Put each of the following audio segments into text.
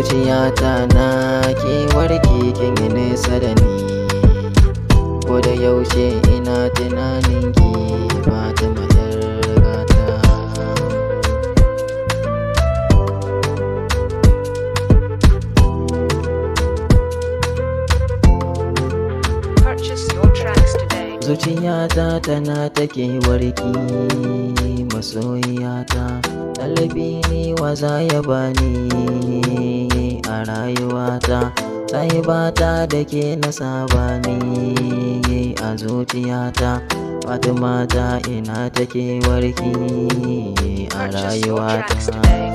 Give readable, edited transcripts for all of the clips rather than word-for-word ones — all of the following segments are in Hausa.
zuciyata na kewarki kin yi nesa da ni, ko da yaushe ina tunaninki Fatima yar gata. Purchase your tracks today. Zuciyata tana ta kewarki masoyiyata, ɗalibi ne wa za ya bani a rayuwata, sahibata da ke na saba ni a zuciyata. Fatimata ina ta kewarki a Purchase your tracks rayuwata. today.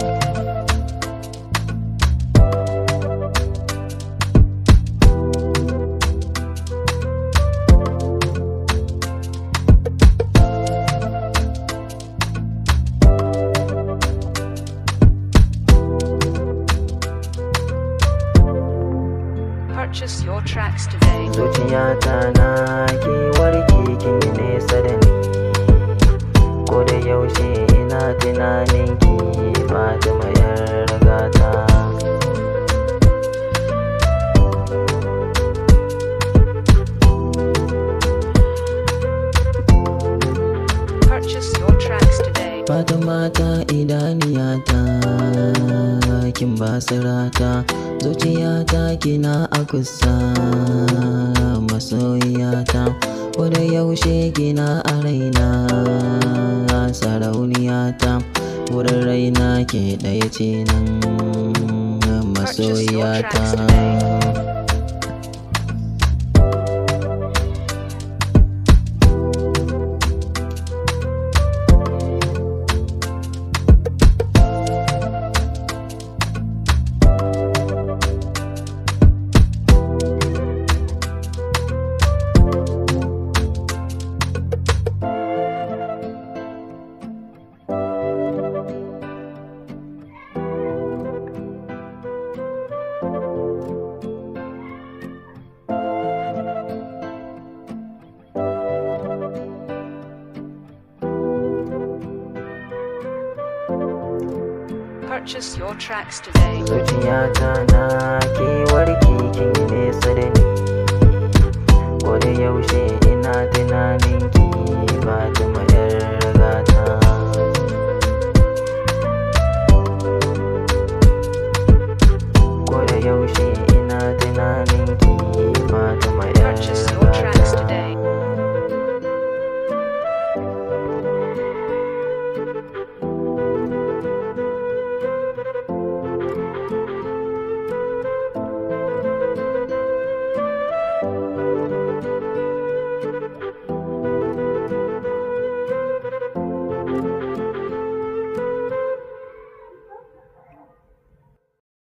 Purchase your tracks today. Zuciyata na kewarki kin yi nesa da ni, ko da yaushe ina tunaninki Fatima yar gata. Purchase your tracks today. Fatimata idaniyata kin basirata, zuciyata kina a kusa masoyiyata, ko da yaushe kina a raina sarauniyata, wurin raina ke ɗaya ce nan masoyiyata. Purchase your tracks today. Zuciyata na kewarki kin yi nesa da ni, ko da yaushe ina tunaninki Fatima yar gata. Ko da yaushe ina tunaninki